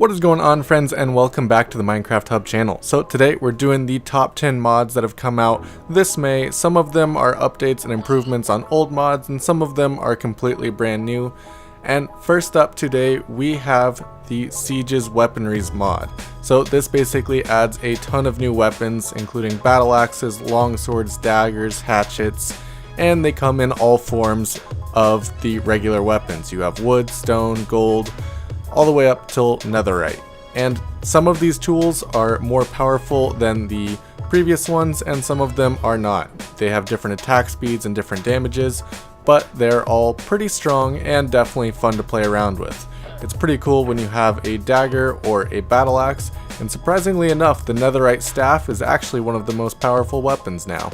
What is going on, friends, and welcome back to the Minecraft Hub channel. So today we're doing the top 10 mods that have come out this May. Some of them are updates and improvements on old mods, and some of them are completely brand new. And first up today we have the Siege's Weaponries mod. So this basically adds a ton of new weapons, including battle axes, long swords, daggers, hatchets, and they come in all forms of the regular weapons. You have wood, stone, gold, all the way up till netherite. And some of these tools are more powerful than the previous ones, and some of them are not. They have different attack speeds and different damages, but they're all pretty strong and definitely fun to play around with. It's pretty cool when you have a dagger or a battle axe, and surprisingly enough, the netherite staff is actually one of the most powerful weapons now.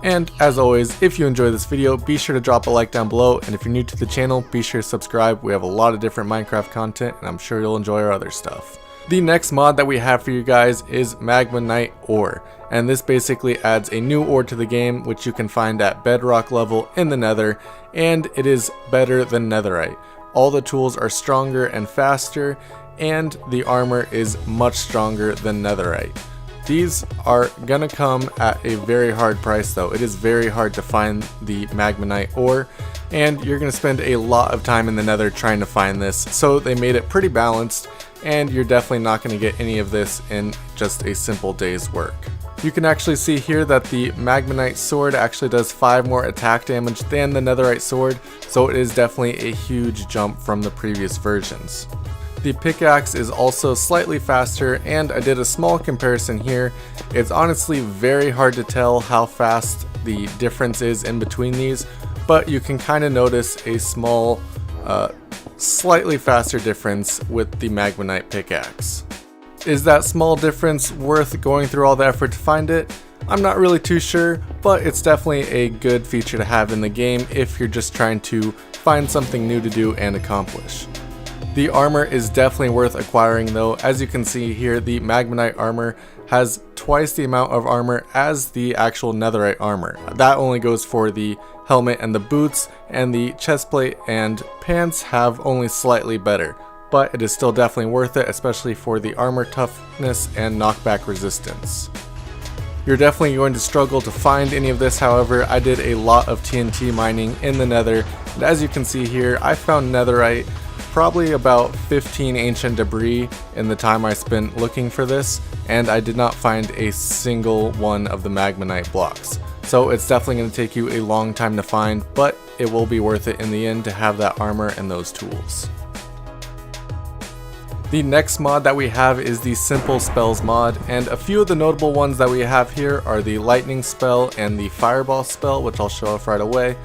And as always, if you enjoy this video, be sure to drop a like down below, and if you're new to the channel, be sure to subscribe. We have a lot of different Minecraft content, and I'm sure you'll enjoy our other stuff. The next mod that we have for you guys is Magmanite Ore, and this basically adds a new ore to the game, which you can find at bedrock level in the nether, and it is better than netherite. All the tools are stronger and faster, and the armor is much stronger than netherite. These are gonna come at a very hard price though. It is very hard to find the Magmanite ore, and you're gonna spend a lot of time in the nether trying to find this, so they made it pretty balanced, and you're definitely not gonna get any of this in just a simple day's work. You can actually see here that the Magmanite sword actually does 5 more attack damage than the netherite sword, so it is definitely a huge jump from the previous versions. The pickaxe is also slightly faster, and I did a small comparison here. It's honestly very hard to tell how fast the difference is in between these, but you can kind of notice a small, slightly faster difference with the Magmanite pickaxe. Is that small difference worth going through all the effort to find it? I'm not really too sure, but it's definitely a good feature to have in the game if you're just trying to find something new to do and accomplish. The armor is definitely worth acquiring though. As you can see here, the Magmanite armor has twice the amount of armor as the actual netherite armor. That only goes for the helmet and the boots, and the chestplate and pants have only slightly better. But it is still definitely worth it, especially for the armor toughness and knockback resistance. You're definitely going to struggle to find any of this, however. I did a lot of TNT mining in the nether, and as you can see here, I found netherite, probably about 15 ancient debris in the time I spent looking for this, and I did not find a single one of the Magmanite blocks. So it's definitely going to take you a long time to find, but it will be worth it in the end to have that armor and those tools. The next mod that we have is the Simple Spells mod, and a few of the notable ones that we have here are the Lightning spell and the Fireball spell, which I'll show off right away.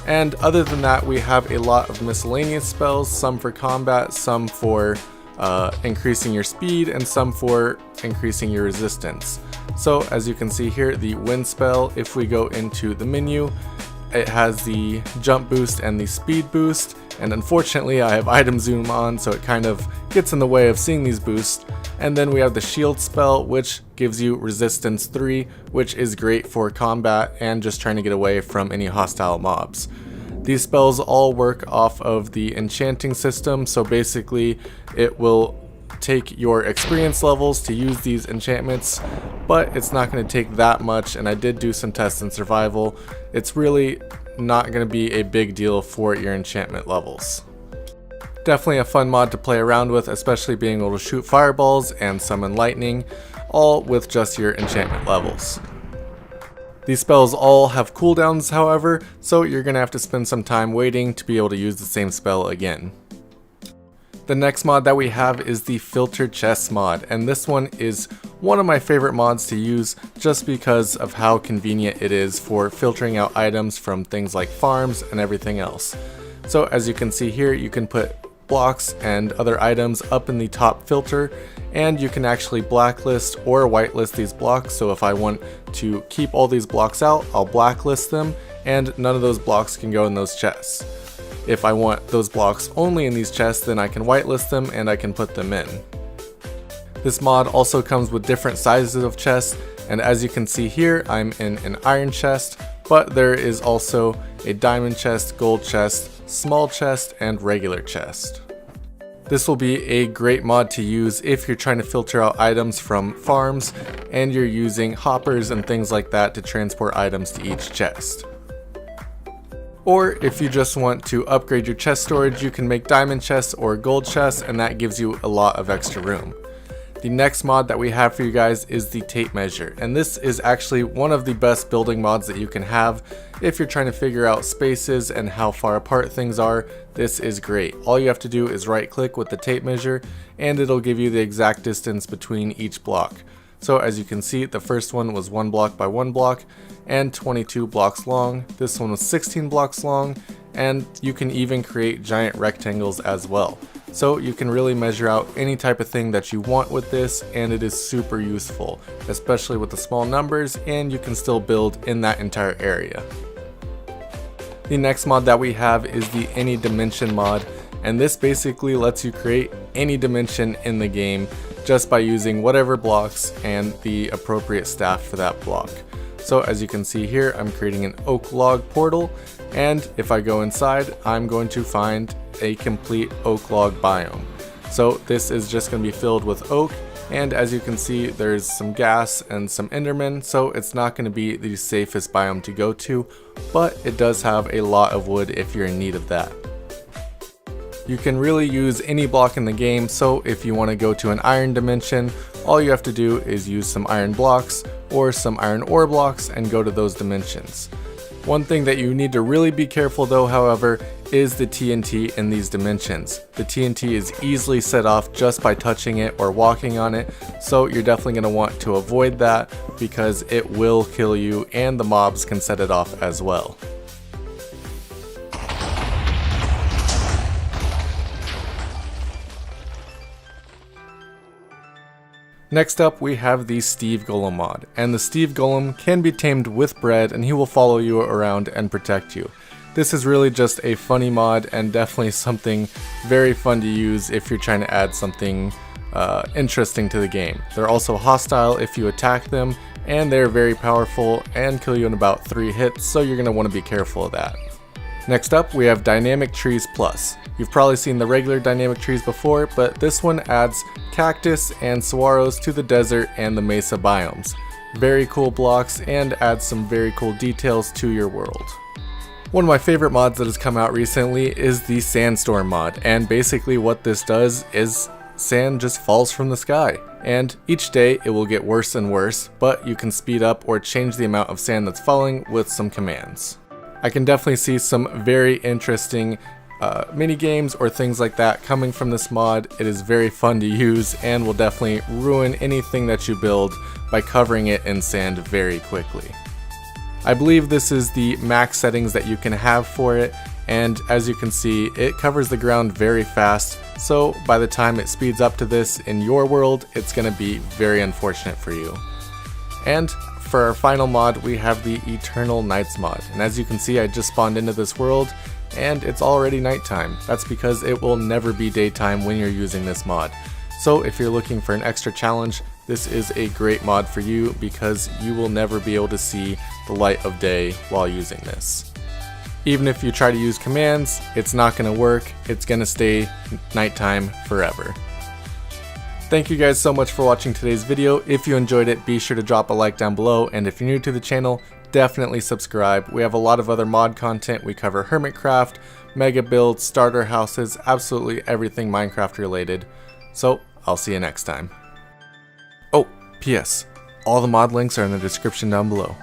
And other than that, we have a lot of miscellaneous spells, some for combat, some for increasing your speed, and some for increasing your resistance. So as you can see here, the Wind spell, if we go into the menu, it has the jump boost and the speed boost, and unfortunately I have item zoom on, so it kind of gets in the way of seeing these boosts. And then we have the shield spell, which gives you resistance 3, which is great for combat and just trying to get away from any hostile mobs. These spells all work off of the enchanting system, so basically it will take your experience levels to use these enchantments, but it's not going to take that much, and I did do some tests in survival. It's really not going to be a big deal for your enchantment levels. Definitely a fun mod to play around with, especially being able to shoot fireballs and summon lightning, all with just your enchantment levels. These spells all have cooldowns, however, so you're going to have to spend some time waiting to be able to use the same spell again. The next mod that we have is the Filtered Chests mod, and this one is one of my favorite mods to use just because of how convenient it is for filtering out items from things like farms and everything else. So as you can see here, you can put blocks and other items up in the top filter, and you can actually blacklist or whitelist these blocks. So if I want to keep all these blocks out, I'll blacklist them, and none of those blocks can go in those chests. If I want those blocks only in these chests, then I can whitelist them and I can put them in. This mod also comes with different sizes of chests, and as you can see here, I'm in an iron chest, but there is also a diamond chest, gold chest, small chest, and regular chest. This will be a great mod to use if you're trying to filter out items from farms and you're using hoppers and things like that to transport items to each chest. Or if you just want to upgrade your chest storage, you can make diamond chests or gold chests, and that gives you a lot of extra room. The next mod that we have for you guys is the tape measure, and this is actually one of the best building mods that you can have if you're trying to figure out spaces and how far apart things are. This is great. All you have to do is right click with the tape measure and it'll give you the exact distance between each block. So as you can see, the first one was 1 block by 1 block and 22 blocks long. This one was 16 blocks long, and you can even create giant rectangles as well. So you can really measure out any type of thing that you want with this, and it is super useful, especially with the small numbers, and you can still build in that entire area. The next mod that we have is the Any Dimension mod, and this basically lets you create any dimension in the game just by using whatever blocks and the appropriate staff for that block. So as you can see here, I'm creating an oak log portal, and if I go inside, I'm going to find a complete oak log biome. So this is just going to be filled with oak, and as you can see, there's some gas and some endermen, so it's not going to be the safest biome to go to, but it does have a lot of wood if you're in need of that. You can really use any block in the game, so if you want to go to an iron dimension, all you have to do is use some iron blocks or some iron ore blocks and go to those dimensions. One thing that you need to really be careful though, however, is the TNT in these dimensions. The TNT is easily set off just by touching it or walking on it, so you're definitely going to want to avoid that because it will kill you and the mobs can set it off as well. Next up, we have the Steve Golem mod, and the Steve Golem can be tamed with bread and he will follow you around and protect you. This is really just a funny mod and definitely something very fun to use if you're trying to add something interesting to the game. They're also hostile if you attack them, and they're very powerful and kill you in about 3 hits, so you're going to want to be careful of that. Next up, we have Dynamic Trees Plus. You've probably seen the regular dynamic trees before, but this one adds cactus and saguaros to the desert and the mesa biomes. Very cool blocks and adds some very cool details to your world. One of my favorite mods that has come out recently is the Sandstorm mod, and basically what this does is sand just falls from the sky, and each day it will get worse and worse, but you can speed up or change the amount of sand that's falling with some commands. I can definitely see some very interesting mini games or things like that coming from this mod. It is very fun to use and will definitely ruin anything that you build by covering it in sand very quickly. I believe this is the max settings that you can have for it, and as you can see, it covers the ground very fast, so by the time it speeds up to this in your world, it's going to be very unfortunate for you. And for our final mod, we have the Eternal Nights mod, and as you can see, I just spawned into this world and it's already nighttime. That's because it will never be daytime when you're using this mod. So if you're looking for an extra challenge, this is a great mod for you because you will never be able to see the light of day while using this. Even if you try to use commands, it's not going to work. It's going to stay nighttime forever. Thank you guys so much for watching today's video. If you enjoyed it, be sure to drop a like down below, and if you're new to the channel, definitely subscribe. We have a lot of other mod content. We cover Hermitcraft, mega builds, starter houses, absolutely everything Minecraft related. So I'll see you next time. Oh, P.S. all the mod links are in the description down below.